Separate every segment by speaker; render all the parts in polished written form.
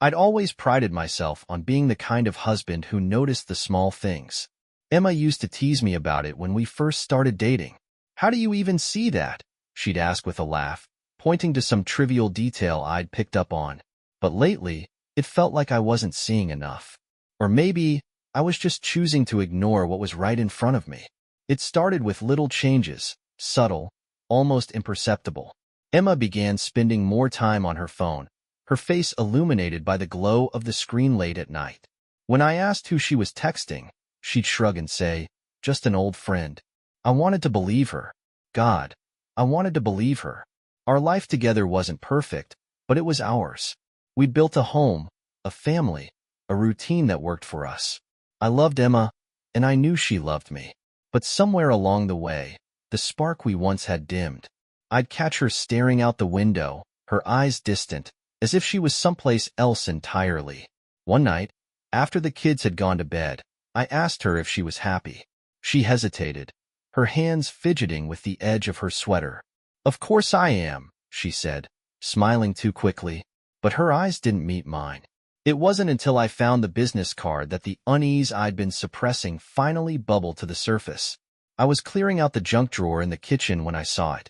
Speaker 1: I'd always prided myself on being the kind of husband who noticed the small things. Emma used to tease me about it when we first started dating. "How do you even see that?" she'd ask with a laugh, pointing to some trivial detail I'd picked up on. But lately, it felt like I wasn't seeing enough. Or maybe I was just choosing to ignore what was right in front of me. It started with little changes, subtle, almost imperceptible. Emma began spending more time on her phone, her face illuminated by the glow of the screen late at night. When I asked who she was texting, she'd shrug and say, "Just an old friend." I wanted to believe her. God, I wanted to believe her. Our life together wasn't perfect, but it was ours. We'd built a home, a family, a routine that worked for us. I loved Emma, and I knew she loved me. But somewhere along the way, the spark we once had dimmed. I'd catch her staring out the window, her eyes distant, as if she was someplace else entirely. One night, after the kids had gone to bed, I asked her if she was happy. She hesitated, her hands fidgeting with the edge of her sweater. "Of course I am," she said, smiling too quickly, but her eyes didn't meet mine. It wasn't until I found the business card that the unease I'd been suppressing finally bubbled to the surface. I was clearing out the junk drawer in the kitchen when I saw it.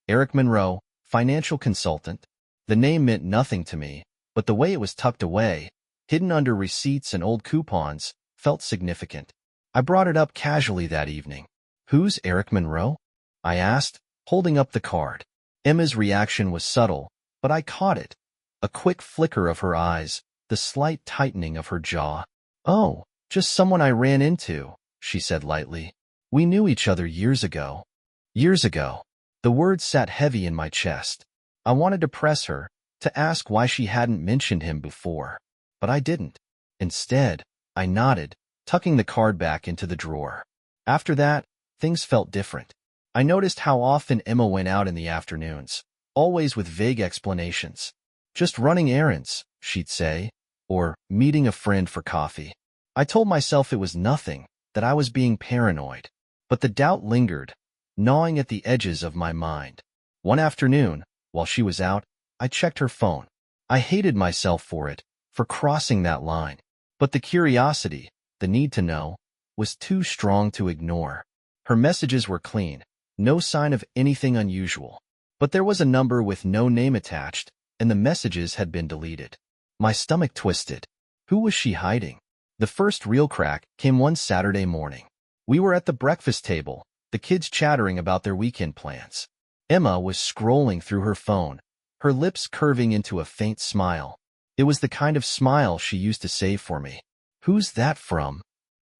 Speaker 1: Eric Monroe, financial consultant. The name meant nothing to me, but the way it was tucked away, hidden under receipts and old coupons, felt significant. I brought it up casually that evening. "Who's Eric Monroe?" I asked, holding up the card. Emma's reaction was subtle, but I caught it. A quick flicker of her eyes, the slight tightening of her jaw. "Oh, just someone I ran into," she said lightly. "We knew each other years ago." Years ago. The words sat heavy in my chest. I wanted to press her, to ask why she hadn't mentioned him before. But I didn't. Instead, I nodded, tucking the card back into the drawer. After that, things felt different. I noticed how often Emma went out in the afternoons, always with vague explanations. "Just running errands," she'd say, or "meeting a friend for coffee." I told myself it was nothing, that I was being paranoid. But the doubt lingered, gnawing at the edges of my mind. One afternoon, while she was out, I checked her phone. I hated myself for it, for crossing that line. But the curiosity, the need to know, was too strong to ignore. Her messages were clean, no sign of anything unusual. But there was a number with no name attached, and the messages had been deleted. My stomach twisted. Who was she hiding? The first real crack came one Saturday morning. We were at the breakfast table, the kids chattering about their weekend plans. Emma was scrolling through her phone, her lips curving into a faint smile. It was the kind of smile she used to save for me. "Who's that from?"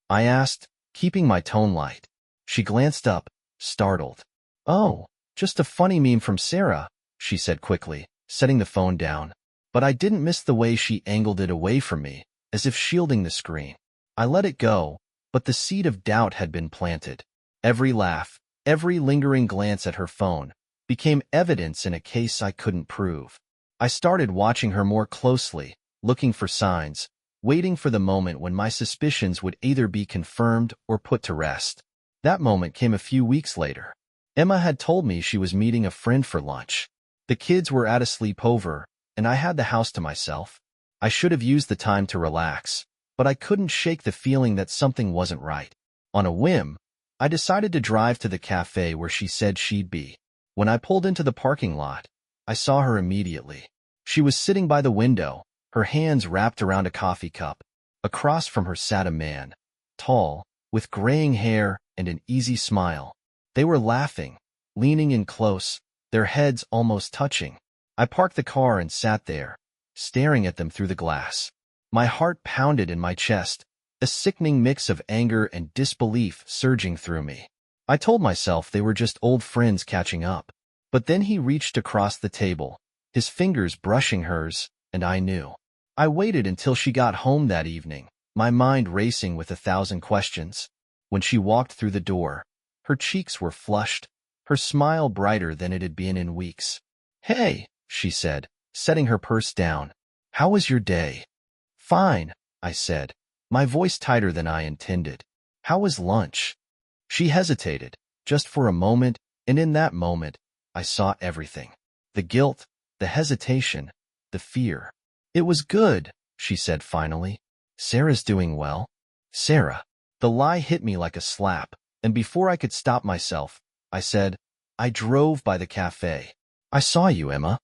Speaker 1: I asked, keeping my tone light. She glanced up, startled. "Oh, just a funny meme from Sarah," she said quickly, setting the phone down. But I didn't miss the way she angled it away from me, as if shielding the screen. I let it go, but the seed of doubt had been planted. Every laugh, every lingering glance at her phone, became evidence in a case I couldn't prove. I started watching her more closely, looking for signs, waiting for the moment when my suspicions would either be confirmed or put to rest. That moment came a few weeks later. Emma had told me she was meeting a friend for lunch. The kids were at a sleepover, and I had the house to myself. I should have used the time to relax, but I couldn't shake the feeling that something wasn't right. On a whim, I decided to drive to the cafe where she said she'd be. When I pulled into the parking lot, I saw her immediately. She was sitting by the window, her hands wrapped around a coffee cup. Across from her sat a man, tall, with graying hair and an easy smile. They were laughing, leaning in close, their heads almost touching. I parked the car and sat there, staring at them through the glass. My heart pounded in my chest, a sickening mix of anger and disbelief surging through me. I told myself they were just old friends catching up. But then he reached across the table, his fingers brushing hers, and I knew. I waited until she got home that evening, my mind racing with 1,000 questions. When she walked through the door, her cheeks were flushed, her smile brighter than it had been in weeks. "Hey," she said, setting her purse down. "How was your day?" "Fine," I said, my voice tighter than I intended. "How was lunch?" She hesitated, just for a moment, and in that moment, I saw everything. The guilt, the hesitation, the fear. "It was good," she said finally. Sarah's doing well. Sarah. The lie hit me like a slap, and before I could stop myself, I said, I drove by the cafe. I saw you, Emma.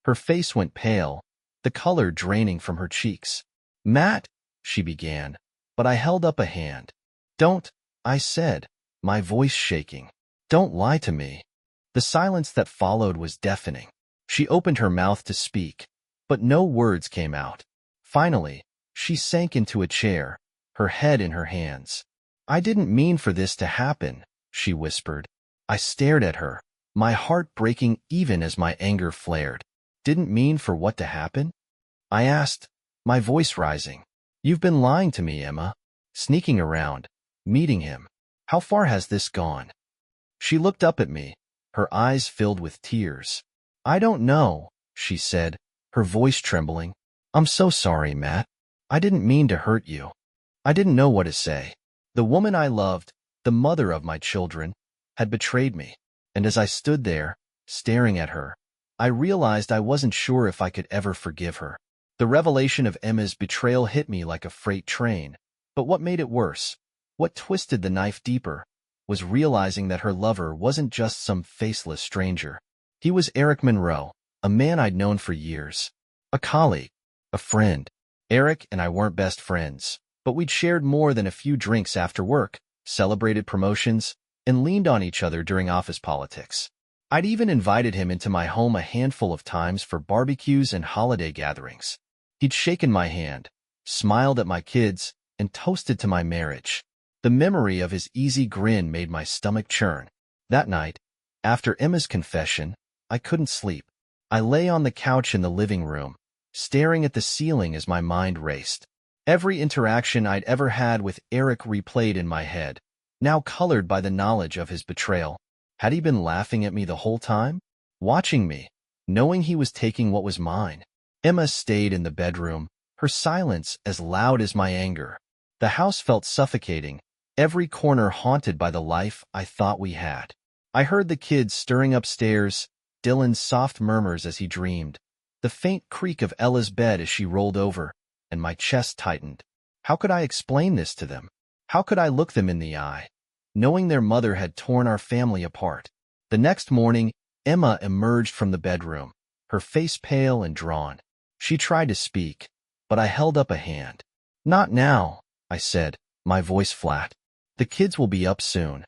Speaker 1: Her face went pale, the color draining from her cheeks. Matt, she began, but I held up a hand. Don't, I said, my voice shaking. Don't lie to me. The silence that followed was deafening. She opened her mouth to speak, but no words came out. Finally, she sank into a chair, her head in her hands. I didn't mean for this to happen, she whispered. I stared at her, my heart breaking even as my anger flared. Didn't mean for what to happen? I asked, my voice rising. You've been lying to me, Emma. Sneaking around, meeting him. How far has this gone? She looked up at me, her eyes filled with tears. I don't know, she said, her voice trembling. I'm so sorry, Matt. I didn't mean to hurt you. I didn't know what to say. The woman I loved, the mother of my children, had betrayed me, and as I stood there, staring at her, I realized I wasn't sure if I could ever forgive her. The revelation of Emma's betrayal hit me like a freight train, but what made it worse, what twisted the knife deeper, was realizing that her lover wasn't just some faceless stranger. He was Eric Monroe, a man I'd known for years. A colleague, a friend. Eric and I weren't best friends, but we'd shared more than a few drinks after work, celebrated promotions, and leaned on each other during office politics. I'd even invited him into my home a handful of times for barbecues and holiday gatherings. He'd shaken my hand, smiled at my kids, and toasted to my marriage. The memory of his easy grin made my stomach churn. That night, after Emma's confession, I couldn't sleep. I lay on the couch in the living room, staring at the ceiling as my mind raced. Every interaction I'd ever had with Eric replayed in my head, now colored by the knowledge of his betrayal. Had he been laughing at me the whole time? Watching me, knowing he was taking what was mine? Emma stayed in the bedroom, her silence as loud as my anger. The house felt suffocating, every corner haunted by the life I thought we had. I heard the kids stirring upstairs, Dylan's soft murmurs as he dreamed, the faint creak of Ella's bed as she rolled over, and my chest tightened. How could I explain this to them? How could I look them in the eye, knowing their mother had torn our family apart? The next morning, Emma emerged from the bedroom, her face pale and drawn. She tried to speak, but I held up a hand. Not now, I said, my voice flat. The kids will be up soon.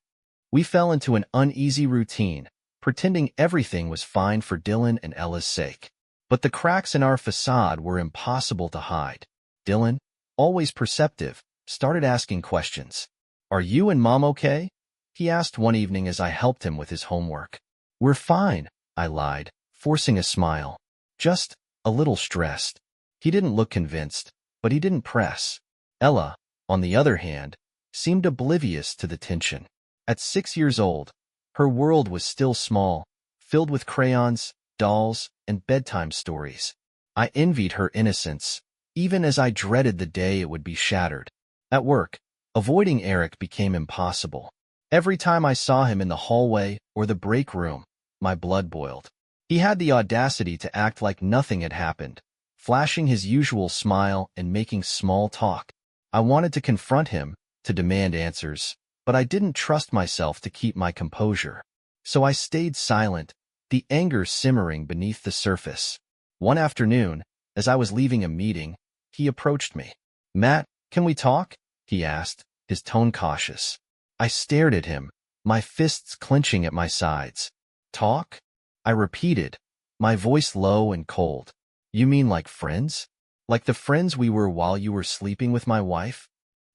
Speaker 1: We fell into an uneasy routine, pretending everything was fine for Dylan and Ella's sake. But the cracks in our facade were impossible to hide. Dylan, always perceptive, started asking questions. Are you and Mom okay? He asked one evening as I helped him with his homework. We're fine, I lied, forcing a smile. Just a little stressed. He didn't look convinced, but he didn't press. Ella, on the other hand, seemed oblivious to the tension. At 6 years old, her world was still small, filled with crayons, dolls, and bedtime stories. I envied her innocence, even as I dreaded the day it would be shattered. At work, avoiding Eric became impossible. Every time I saw him in the hallway or the break room, my blood boiled. He had the audacity to act like nothing had happened, flashing his usual smile and making small talk. I wanted to confront him, to demand answers, but I didn't trust myself to keep my composure. So I stayed silent, the anger simmering beneath the surface. One afternoon, as I was leaving a meeting, he approached me. Matt, can we talk? He asked, his tone cautious. I stared at him, my fists clenching at my sides. Talk? I repeated, my voice low and cold. You mean like friends? Like the friends we were while you were sleeping with my wife?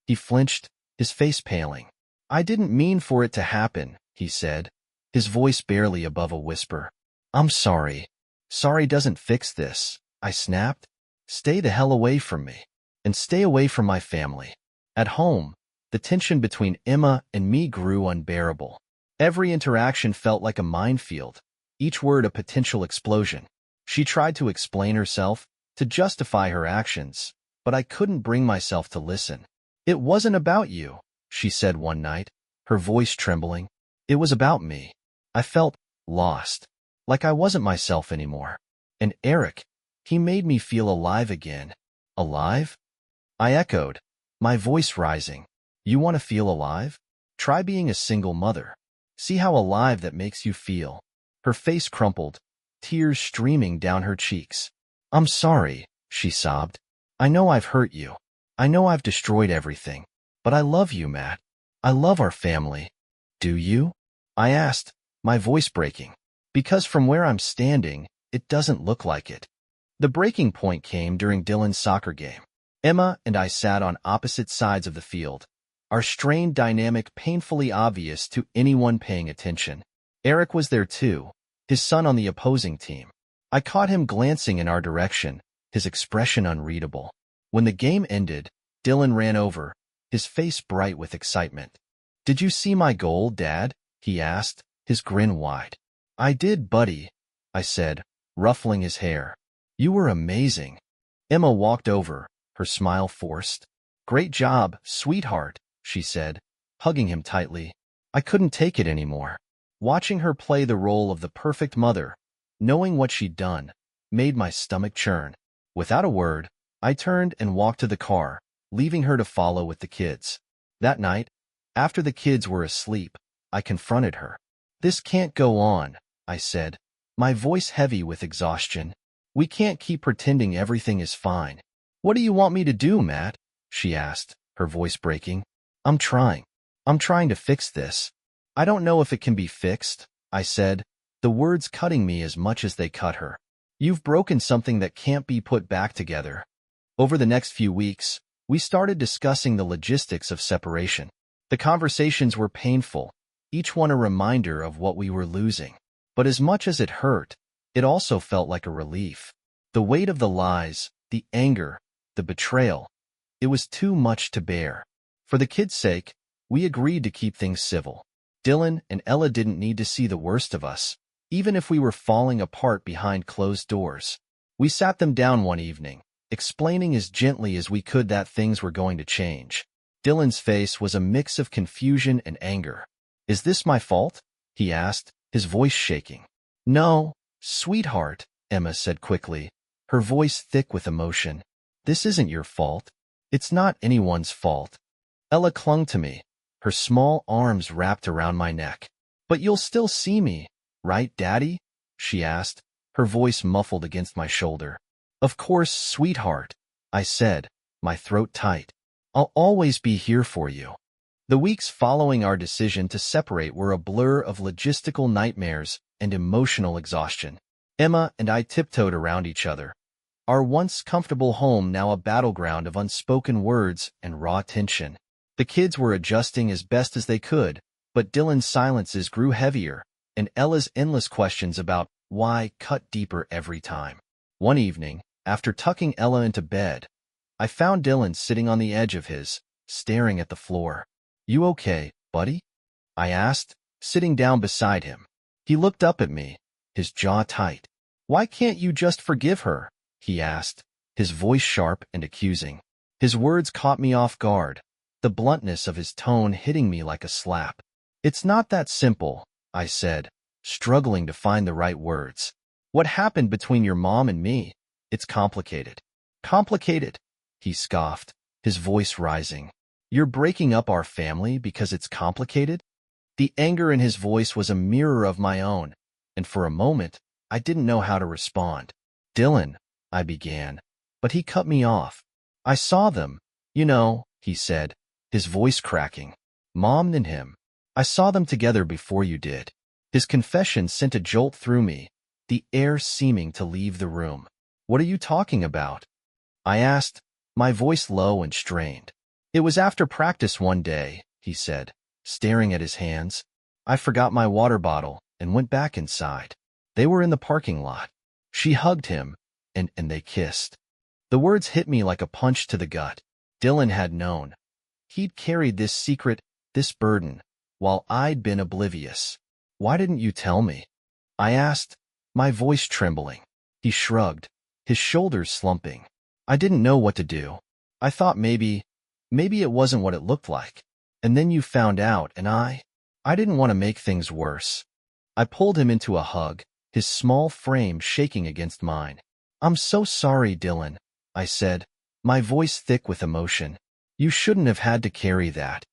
Speaker 1: He flinched, his face paling. I didn't mean for it to happen, he said, his voice barely above a whisper. I'm sorry. Sorry doesn't fix this, I snapped. Stay the hell away from me. And stay away from my family. At home, the tension between Emma and me grew unbearable. Every interaction felt like a minefield, each word a potential explosion. She tried to explain herself, to justify her actions, but I couldn't bring myself to listen. It wasn't about you, she said one night, her voice trembling. It was about me. I felt lost, like I wasn't myself anymore. And Eric, he made me feel alive again. Alive? I echoed, my voice rising. You want to feel alive? Try being a single mother. See how alive that makes you feel. Her face crumpled, tears streaming down her cheeks. I'm sorry, she sobbed. I know I've hurt you. I know I've destroyed everything. But I love you, Matt. I love our family. Do you? I asked, my voice breaking. Because from where I'm standing, it doesn't look like it. The breaking point came during Dylan's soccer game. Emma and I sat on opposite sides of the field, our strained dynamic painfully obvious to anyone paying attention. Eric was there too, his son on the opposing team. I caught him glancing in our direction, his expression unreadable. When the game ended, Dylan ran over, his face bright with excitement. Did you see my goal, Dad? He asked, his grin wide. I did, buddy, I said, ruffling his hair. You were amazing. Emma walked over, her smile forced. Great job, sweetheart, she said, hugging him tightly. I couldn't take it anymore. Watching her play the role of the perfect mother, knowing what she'd done, made my stomach churn. Without a word, I turned and walked to the car, leaving her to follow with the kids. That night, after the kids were asleep, I confronted her. This can't go on, I said, my voice heavy with exhaustion. We can't keep pretending everything is fine. What do you want me to do, Matt? She asked, her voice breaking. I'm trying to fix this. I don't know if it can be fixed, I said, the words cutting me as much as they cut her. You've broken something that can't be put back together. Over the next few weeks, we started discussing the logistics of separation. The conversations were painful, each one a reminder of what we were losing. But as much as it hurt, it also felt like a relief. The weight of the lies, the anger, the betrayal, it was too much to bear. For the kids' sake, we agreed to keep things civil. Dylan and Ella didn't need to see the worst of us, even if we were falling apart behind closed doors. We sat them down one evening, explaining as gently as we could that things were going to change. Dylan's face was a mix of confusion and anger. Is this my fault? He asked, his voice shaking. No, sweetheart, Emma said quickly, her voice thick with emotion. This isn't your fault. It's not anyone's fault. Ella clung to me, her small arms wrapped around my neck. But you'll still see me, right, Daddy? She asked, her voice muffled against my shoulder. Of course, sweetheart, I said, my throat tight. I'll always be here for you. The weeks following our decision to separate were a blur of logistical nightmares and emotional exhaustion. Emma and I tiptoed around each other, our once comfortable home now a battleground of unspoken words and raw tension. The kids were adjusting as best as they could, but Dylan's silences grew heavier, and Ella's endless questions about why cut deeper every time. One evening, after tucking Ella into bed, I found Dylan sitting on the edge of his, staring at the floor. You okay, buddy? I asked, sitting down beside him. He looked up at me, his jaw tight. Why can't you just forgive her? He asked, his voice sharp and accusing. His words caught me off guard, the bluntness of his tone hitting me like a slap. It's not that simple, I said, struggling to find the right words. What happened between your mom and me? It's complicated. Complicated? He scoffed, his voice rising. You're breaking up our family because it's complicated? The anger in his voice was a mirror of my own, and for a moment, I didn't know how to respond. Dylan, I began, but he cut me off. I saw them, you know, he said, his voice cracking. Mom and him. I saw them together before you did. His confession sent a jolt through me, the air seeming to leave the room. What are you talking about? I asked, my voice low and strained. It was after practice one day, he said, staring at his hands. I forgot my water bottle and went back inside. They were in the parking lot. She hugged him, and they kissed. The words hit me like a punch to the gut. Dylan had known. He'd carried this secret, this burden, while I'd been oblivious. Why didn't you tell me? I asked, my voice trembling. He shrugged, his shoulders slumping. I didn't know what to do. I thought maybe it wasn't what it looked like. And then you found out, and I didn't want to make things worse. I pulled him into a hug, his small frame shaking against mine. I'm so sorry, Dylan, I said, my voice thick with emotion. You shouldn't have had to carry that.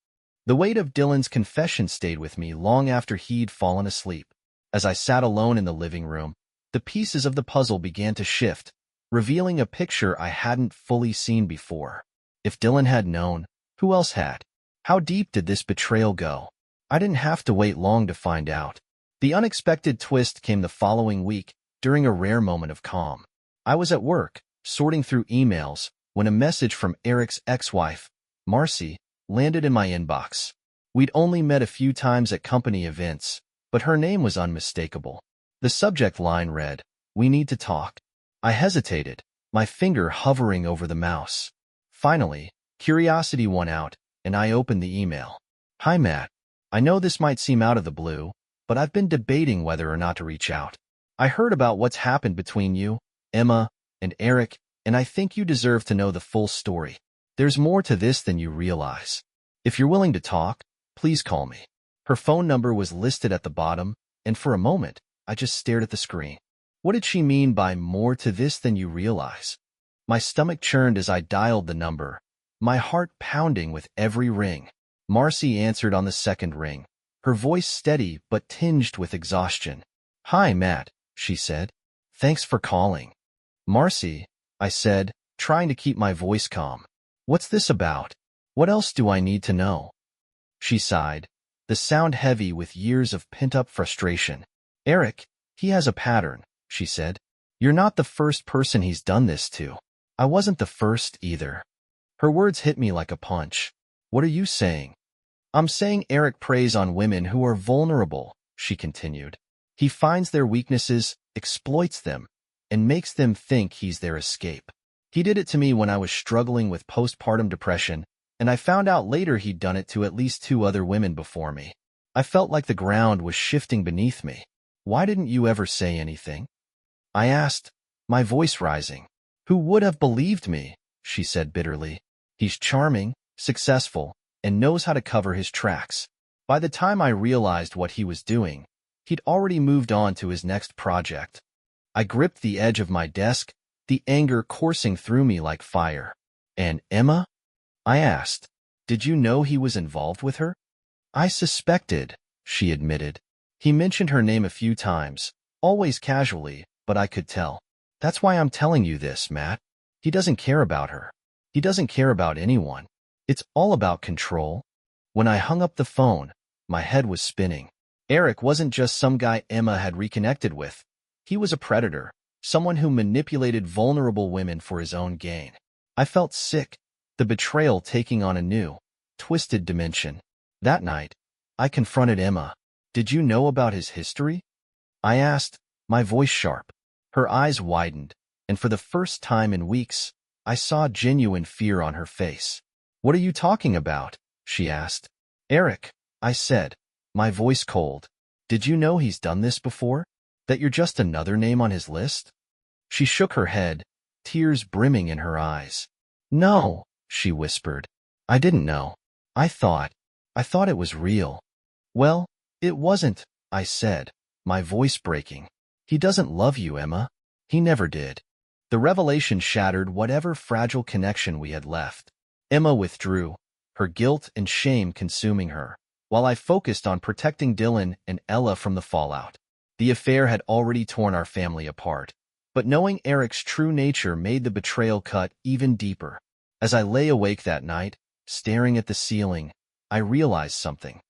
Speaker 1: The weight of Dylan's confession stayed with me long after he'd fallen asleep. As I sat alone in the living room, the pieces of the puzzle began to shift, revealing a picture I hadn't fully seen before. If Dylan had known, who else had? How deep did this betrayal go? I didn't have to wait long to find out. The unexpected twist came the following week, during a rare moment of calm. I was at work, sorting through emails, when a message from Eric's ex-wife, Marcy, landed in my inbox. We'd only met a few times at company events, but her name was unmistakable. The subject line read, "We need to talk." I hesitated, my finger hovering over the mouse. Finally, curiosity won out, and I opened the email. "Hi, Matt. I know this might seem out of the blue, but I've been debating whether or not to reach out. I heard about what's happened between you, Emma, and Eric, and I think you deserve to know the full story. There's more to this than you realize. If you're willing to talk, please call me." Her phone number was listed at the bottom, and for a moment, I just stared at the screen. What did she mean by more to this than you realize? My stomach churned as I dialed the number, my heart pounding with every ring. Marcy answered on the second ring, her voice steady but tinged with exhaustion. "Hi, Matt," she said. "Thanks for calling." "Marcy," I said, trying to keep my voice calm. "What's this about? What else do I need to know?" She sighed, the sound heavy with years of pent-up frustration. "Eric, he has a pattern," she said. "You're not the first person he's done this to. I wasn't the first either." Her words hit me like a punch. "What are you saying?" "I'm saying Eric preys on women who are vulnerable," she continued. "He finds their weaknesses, exploits them, and makes them think he's their escape. He did it to me when I was struggling with postpartum depression, and I found out later he'd done it to at least 2 other women before me. I felt like the ground was shifting beneath me. Why didn't you ever say anything?" I asked, my voice rising. "Who would have believed me?" she said bitterly. "He's charming, successful, and knows how to cover his tracks." By the time I realized what he was doing, he'd already moved on to his next project. I gripped the edge of my desk, the anger coursing through me like fire. "And Emma?" I asked. "Did you know he was involved with her?" "I suspected," she admitted. "He mentioned her name a few times, always casually, but I could tell. That's why I'm telling you this, Matt. He doesn't care about her. He doesn't care about anyone. It's all about control." When I hung up the phone, my head was spinning. Eric wasn't just some guy Emma had reconnected with. He was a predator, someone who manipulated vulnerable women for his own gain. I felt sick, the betrayal taking on a new, twisted dimension. That night, I confronted Emma. "Did you know about his history?" I asked, my voice sharp. Her eyes widened, and for the first time in weeks, I saw genuine fear on her face. "What are you talking about?" she asked. "Eric," I said, my voice cold. "Did you know he's done this before? That you're just another name on his list?" She shook her head, tears brimming in her eyes. "No," she whispered. "I didn't know. I thought it was real." "Well, it wasn't," I said, my voice breaking. "He doesn't love you, Emma. He never did." The revelation shattered whatever fragile connection we had left. Emma withdrew, her guilt and shame consuming her, while I focused on protecting Dylan and Ella from the fallout. The affair had already torn our family apart, but knowing Eric's true nature made the betrayal cut even deeper. As I lay awake that night, staring at the ceiling, I realized something.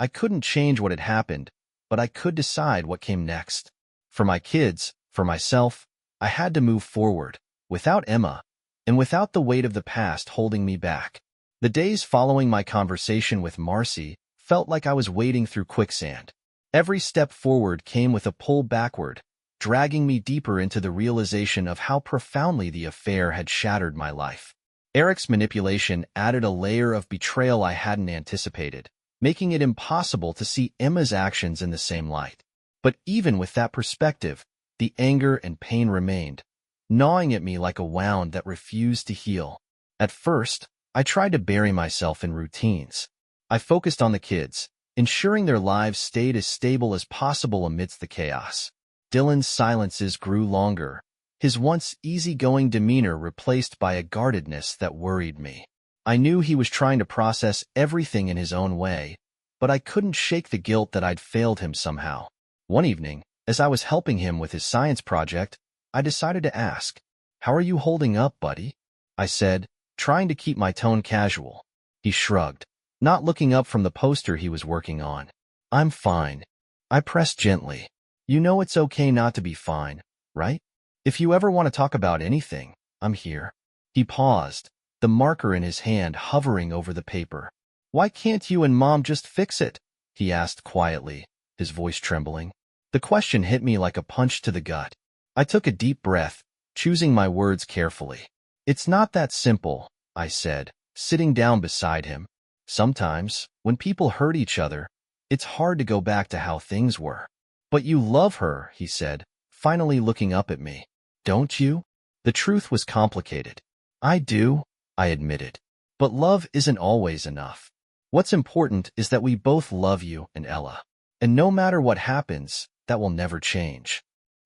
Speaker 1: I couldn't change what had happened, but I could decide what came next. For my kids, for myself, I had to move forward, without Emma, and without the weight of the past holding me back. The days following my conversation with Marcy felt like I was wading through quicksand. Every step forward came with a pull backward, dragging me deeper into the realization of how profoundly the affair had shattered my life. Eric's manipulation added a layer of betrayal I hadn't anticipated, making it impossible to see Emma's actions in the same light. But even with that perspective, the anger and pain remained, gnawing at me like a wound that refused to heal. At first, I tried to bury myself in routines. I focused on the kids, ensuring their lives stayed as stable as possible amidst the chaos. Dylan's silences grew longer, his once easygoing demeanor replaced by a guardedness that worried me. I knew he was trying to process everything in his own way, but I couldn't shake the guilt that I'd failed him somehow. One evening, as I was helping him with his science project, I decided to ask, "How are you holding up, buddy?" I said, trying to keep my tone casual. He shrugged, not looking up from the poster he was working on. "I'm fine." I pressed gently. "You know it's okay not to be fine, right? If you ever want to talk about anything, I'm here." He paused, the marker in his hand hovering over the paper. "Why can't you and Mom just fix it?" he asked quietly, his voice trembling. The question hit me like a punch to the gut. I took a deep breath, choosing my words carefully. "It's not that simple," I said, sitting down beside him. "Sometimes, when people hurt each other, it's hard to go back to how things were." "But you love her," he said, finally looking up at me. "Don't you?" The truth was complicated. "I do," I admitted. "But love isn't always enough. What's important is that we both love you and Ella. And no matter what happens, that will never change."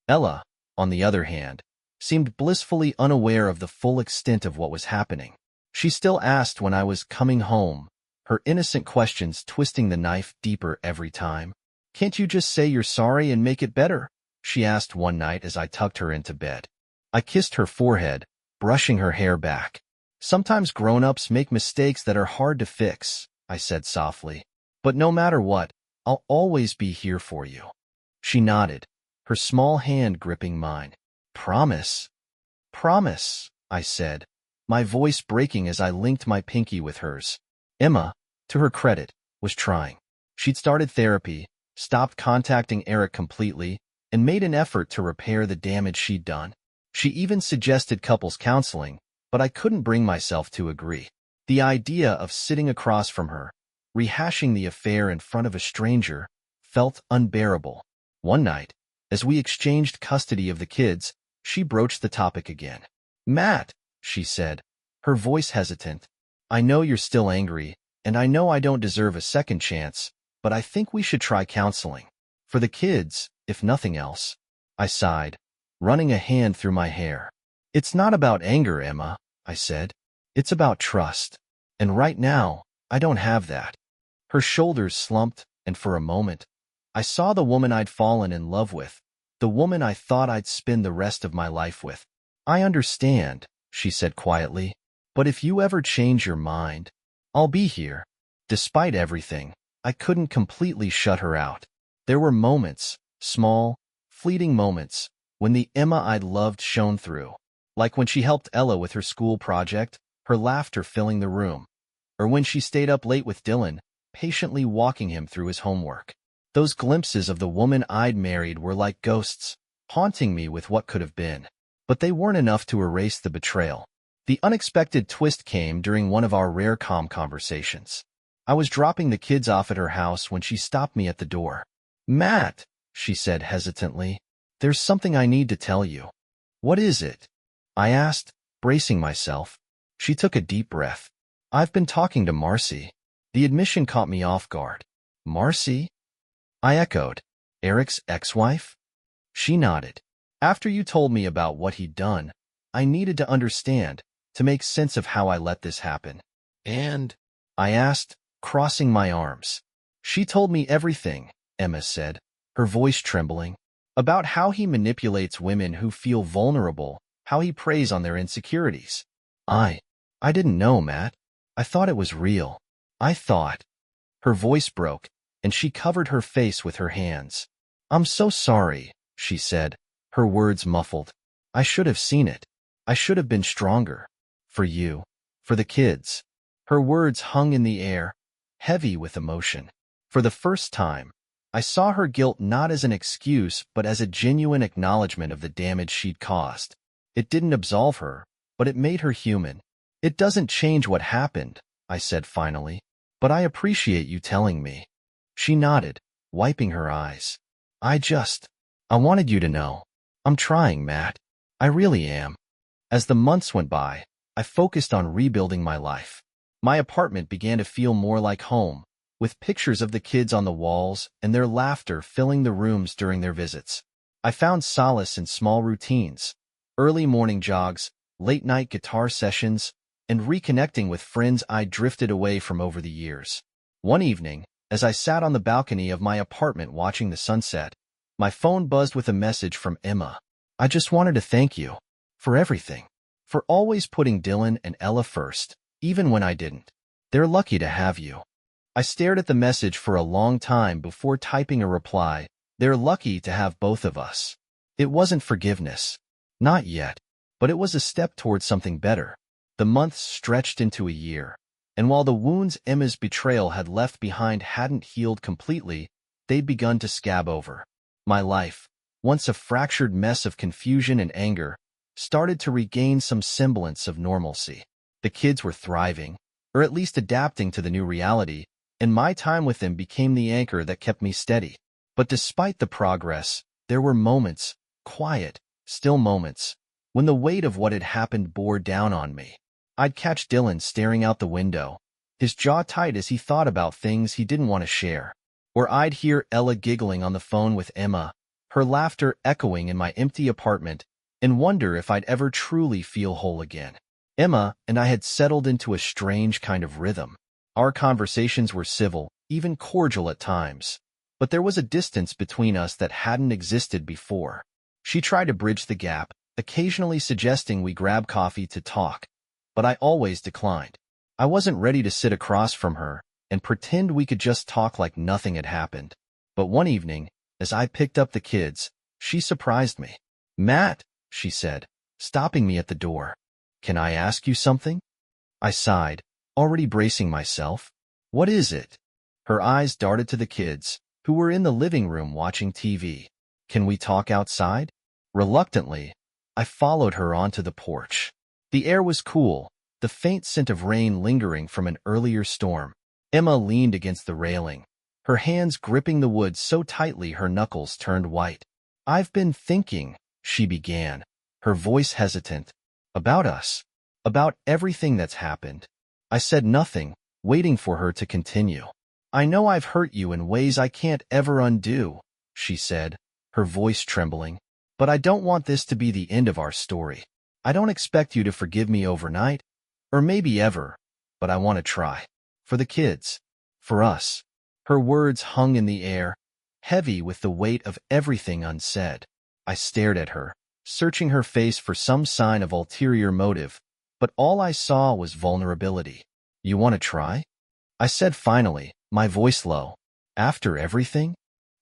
Speaker 1: Ella, on the other hand, seemed blissfully unaware of the full extent of what was happening. She still asked when I was coming home, her innocent questions twisting the knife deeper every time. "Can't you just say you're sorry and make it better?" she asked one night as I tucked her into bed. I kissed her forehead, brushing her hair back. "Sometimes grown-ups make mistakes that are hard to fix," I said softly. "But no matter what, I'll always be here for you." She nodded, her small hand gripping mine. "Promise?" "Promise," I said, my voice breaking as I linked my pinky with hers. Emma, to her credit, was trying. She'd started therapy, stopped contacting Eric completely, and made an effort to repair the damage she'd done. She even suggested couples counseling, but I couldn't bring myself to agree. The idea of sitting across from her, rehashing the affair in front of a stranger, felt unbearable. One night, as we exchanged custody of the kids, she broached the topic again. "Matt," she said, her voice hesitant, "I know you're still angry, and I know I don't deserve a second chance, but I think we should try counseling. For the kids, if nothing else." I sighed, running a hand through my hair. "It's not about anger, Emma," I said. "It's about trust. And right now, I don't have that." Her shoulders slumped, and for a moment, I saw the woman I'd fallen in love with, the woman I thought I'd spend the rest of my life with. "I understand," she said quietly, "but if you ever change your mind, I'll be here." Despite everything, I couldn't completely shut her out. There were moments, small, fleeting moments, when the Emma I'd loved shone through. Like when she helped Ella with her school project, her laughter filling the room. Or when she stayed up late with Dylan, patiently walking him through his homework. Those glimpses of the woman I'd married were like ghosts, haunting me with what could have been. But they weren't enough to erase the betrayal. The unexpected twist came during one of our rare calm conversations. I was dropping the kids off at her house when she stopped me at the door. "Matt," she said hesitantly, "there's something I need to tell you." "What is it?" I asked, bracing myself. She took a deep breath. "I've been talking to Marcy." The admission caught me off guard. "Marcy?" I echoed. "Eric's ex-wife?" She nodded. "After you told me about what he'd done, I needed to understand, to make sense of how I let this happen." "And?" I asked, crossing my arms. "She told me everything," Emma said, her voice trembling, "about how he manipulates women who feel vulnerable, how he preys on their insecurities." I didn't know, Matt. I thought it was real. I thought." Her voice broke, and she covered her face with her hands. "I'm so sorry," she said, her words muffled. "I should have seen it. I should have been stronger. For you. For the kids." Her words hung in the air, heavy with emotion. For the first time, I saw her guilt not as an excuse but as a genuine acknowledgement of the damage she'd caused. It didn't absolve her, but it made her human. "It doesn't change what happened," I said finally, "but I appreciate you telling me." She nodded, wiping her eyes. I wanted you to know. I'm trying, Matt. I really am." As the months went by, I focused on rebuilding my life. My apartment began to feel more like home, with pictures of the kids on the walls and their laughter filling the rooms during their visits. I found solace in small routines. Early morning jogs, late-night guitar sessions, and reconnecting with friends I drifted away from over the years. One evening, as I sat on the balcony of my apartment watching the sunset, my phone buzzed with a message from Emma. I just wanted to thank you for everything, for always putting Dylan and Ella first, even when I didn't. They're lucky to have you. I stared at the message for a long time before typing a reply. They're lucky to have both of us. It wasn't forgiveness. Not yet. But it was a step towards something better. The months stretched into a year, and while the wounds Emma's betrayal had left behind hadn't healed completely, they'd begun to scab over. My life, once a fractured mess of confusion and anger, started to regain some semblance of normalcy. The kids were thriving, or at least adapting to the new reality, and my time with them became the anchor that kept me steady. But despite the progress, there were moments, quiet, still moments, when the weight of what had happened bore down on me. I'd catch Dylan staring out the window, his jaw tight as he thought about things he didn't want to share. Or I'd hear Ella giggling on the phone with Emma, her laughter echoing in my empty apartment, and wonder if I'd ever truly feel whole again. Emma and I had settled into a strange kind of rhythm. Our conversations were civil, even cordial at times, but there was a distance between us that hadn't existed before. She tried to bridge the gap, occasionally suggesting we grab coffee to talk, but I always declined. I wasn't ready to sit across from her and pretend we could just talk like nothing had happened. But one evening, as I picked up the kids, she surprised me. "Matt," she said, stopping me at the door. "Can I ask you something?" I sighed, already bracing myself. "What is it?" Her eyes darted to the kids, who were in the living room watching TV. "Can we talk outside?" Reluctantly, I followed her onto the porch. The air was cool, the faint scent of rain lingering from an earlier storm. Emma leaned against the railing, her hands gripping the wood so tightly her knuckles turned white. "I've been thinking," she began, her voice hesitant, "about us, about everything that's happened." I said nothing, waiting for her to continue. "I know I've hurt you in ways I can't ever undo," she said, her voice trembling, "but I don't want this to be the end of our story. I don't expect you to forgive me overnight, or maybe ever, but I want to try. For the kids. For us." Her words hung in the air, heavy with the weight of everything unsaid. I stared at her, searching her face for some sign of ulterior motive, but all I saw was vulnerability. "You want to try?" I said finally, my voice low. "After everything?"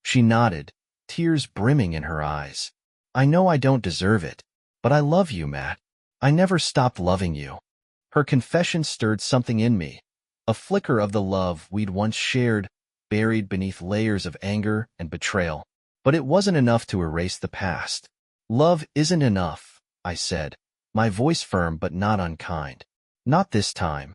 Speaker 1: She nodded, tears brimming in her eyes. "I know I don't deserve it, but I love you, Matt. I never stopped loving you." Her confession stirred something in me, a flicker of the love we'd once shared, buried beneath layers of anger and betrayal. But it wasn't enough to erase the past. "Love isn't enough," I said, my voice firm but not unkind. "Not this time."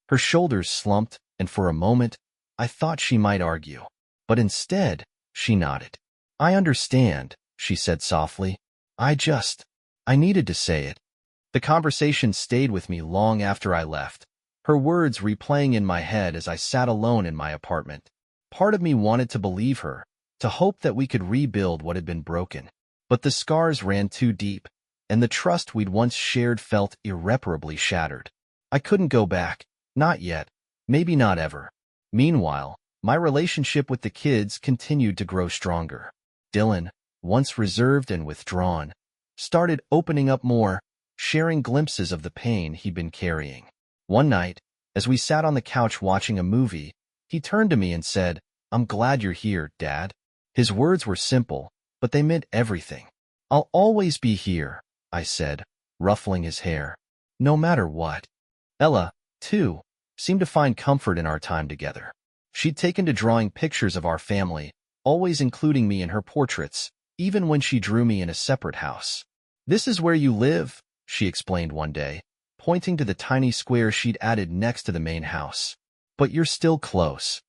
Speaker 1: Her shoulders slumped, and for a moment, I thought she might argue. But instead, she nodded. "I understand," she said softly. I needed to say it." The conversation stayed with me long after I left, her words replaying in my head as I sat alone in my apartment. Part of me wanted to believe her, to hope that we could rebuild what had been broken. But the scars ran too deep, and the trust we'd once shared felt irreparably shattered. I couldn't go back, not yet, maybe not ever. Meanwhile, my relationship with the kids continued to grow stronger. Dylan, once reserved and withdrawn, started opening up more, sharing glimpses of the pain he'd been carrying. One night, as we sat on the couch watching a movie, he turned to me and said, "I'm glad you're here, Dad." His words were simple, but they meant everything. "I'll always be here," I said, ruffling his hair. "No matter what." Ella, too, seemed to find comfort in our time together. She'd taken to drawing pictures of our family, always including me in her portraits, even when she drew me in a separate house. "This is where you live," she explained one day, pointing to the tiny square she'd added next to the main house. "But you're still close."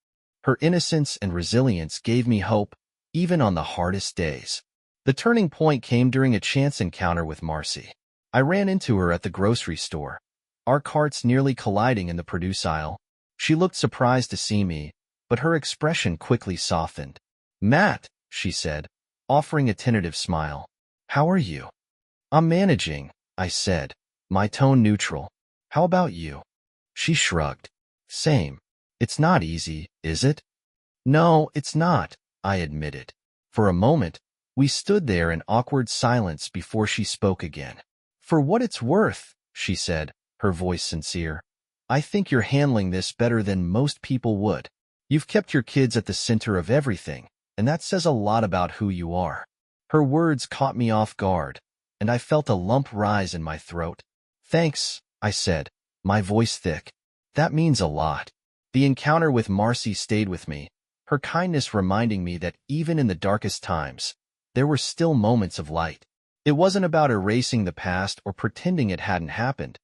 Speaker 1: Her innocence and resilience gave me hope, even on the hardest days. The turning point came during a chance encounter with Marcy. I ran into her at the grocery store, our carts nearly colliding in the produce aisle. She looked surprised to see me, but her expression quickly softened. "Matt," she said, offering a tentative smile. "How are you?" I'm managing, I said, my tone neutral. How about you? She shrugged. Same. It's not easy, is it? No, it's not, I admitted. For a moment, we stood there in awkward silence before she spoke again. For what it's worth, she said, her voice sincere, I think you're handling this better than most people would. You've kept your kids at the center of everything, and that says a lot about who you are. Her words caught me off guard, and I felt a lump rise in my throat. Thanks, I said, my voice thick. That means a lot. The encounter with Marcy stayed with me, her kindness reminding me that even in the darkest times, there were still moments of light. It wasn't about erasing the past or pretending it hadn't happened.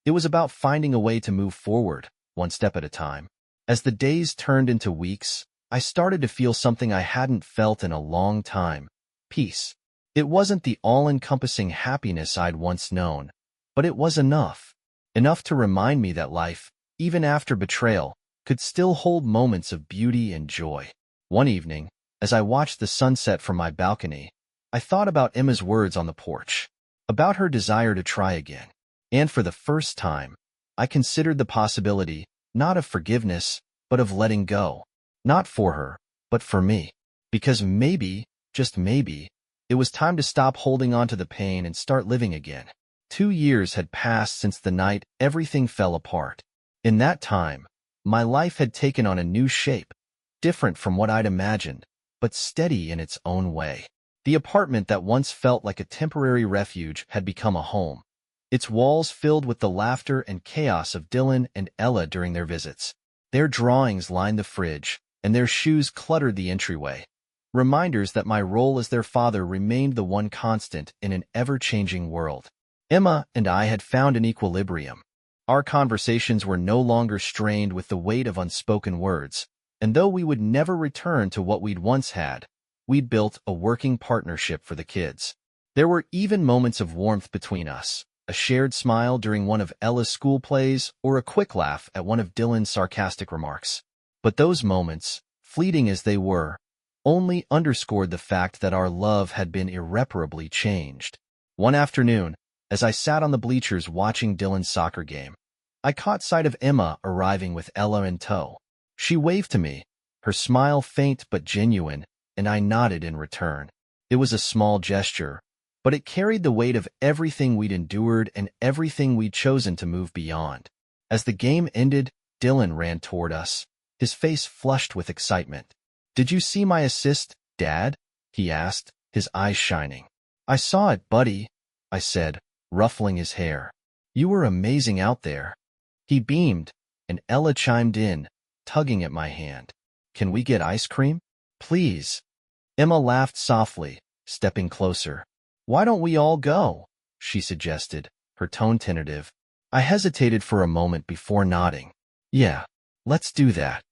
Speaker 1: It was about finding a way to move forward, one step at a time. As the days turned into weeks, I started to feel something I hadn't felt in a long time. Peace. It wasn't the all-encompassing happiness I'd once known, but it was enough. Enough to remind me that life, even after betrayal, could still hold moments of beauty and joy. One evening, as I watched the sunset from my balcony, I thought about Emma's words on the porch, about her desire to try again. And for the first time, I considered the possibility, not of forgiveness, but of letting go. Not for her, but for me. Because maybe, just maybe, it was time to stop holding on to the pain and start living again. 2 years had passed since the night everything fell apart. In that time, my life had taken on a new shape, different from what I'd imagined, but steady in its own way. The apartment that once felt like a temporary refuge had become a home, its walls filled with the laughter and chaos of Dylan and Ella during their visits. Their drawings lined the fridge, and their shoes cluttered the entryway, reminders that my role as their father remained the one constant in an ever-changing world. Emma and I had found an equilibrium. Our conversations were no longer strained with the weight of unspoken words, and though we would never return to what we'd once had, we'd built a working partnership for the kids. There were even moments of warmth between us, a shared smile during one of Ella's school plays or a quick laugh at one of Dylan's sarcastic remarks. But those moments, fleeting as they were, only underscored the fact that our love had been irreparably changed. One afternoon, as I sat on the bleachers watching Dylan's soccer game, I caught sight of Emma arriving with Ella in tow. She waved to me, her smile faint but genuine, and I nodded in return. It was a small gesture, but it carried the weight of everything we'd endured and everything we'd chosen to move beyond. As the game ended, Dylan ran toward us, his face flushed with excitement. "Did you see my assist, Dad?" he asked, his eyes shining. "I saw it, buddy," I said, ruffling his hair. "You were amazing out there." He beamed, and Ella chimed in, tugging at my hand. "Can we get ice cream? Please." Emma laughed softly, stepping closer. "Why don't we all go?" she suggested, her tone tentative. I hesitated for a moment before nodding. "Yeah, let's do that."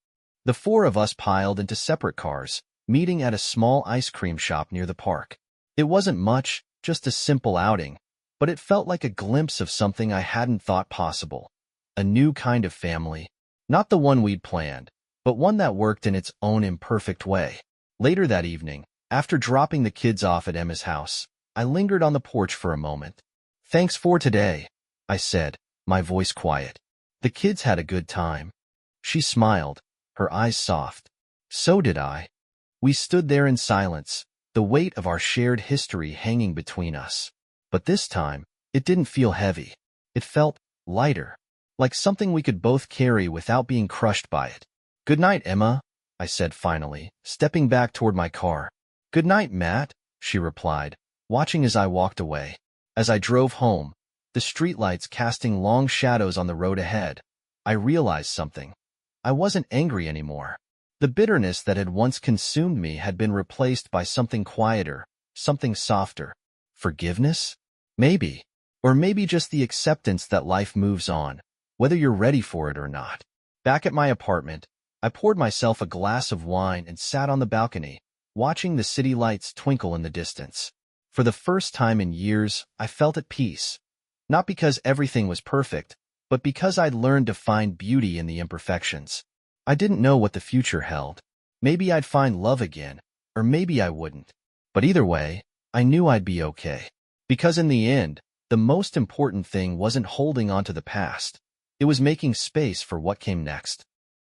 Speaker 1: The 4 of us piled into separate cars, meeting at a small ice cream shop near the park. It wasn't much, just a simple outing, but it felt like a glimpse of something I hadn't thought possible. A new kind of family. Not the one we'd planned, but one that worked in its own imperfect way. Later that evening, after dropping the kids off at Emma's house, I lingered on the porch for a moment. "Thanks for today," I said, my voice quiet. "The kids had a good time." She smiled, her eyes soft. So did I. We stood there in silence, the weight of our shared history hanging between us. But this time, it didn't feel heavy. It felt lighter, like something we could both carry without being crushed by it. "Good night, Emma," I said finally, stepping back toward my car. "Good night, Matt," she replied, watching as I walked away. As I drove home, the streetlights casting long shadows on the road ahead, I realized something. I wasn't angry anymore. The bitterness that had once consumed me had been replaced by something quieter, something softer. Forgiveness? Maybe. Or maybe just the acceptance that life moves on, whether you're ready for it or not. Back at my apartment, I poured myself a glass of wine and sat on the balcony, watching the city lights twinkle in the distance. For the first time in years, I felt at peace. Not because everything was perfect, but because I'd learned to find beauty in the imperfections. I didn't know what the future held. Maybe I'd find love again, or maybe I wouldn't. But either way, I knew I'd be okay. Because in the end, the most important thing wasn't holding on to the past. It was making space for what came next.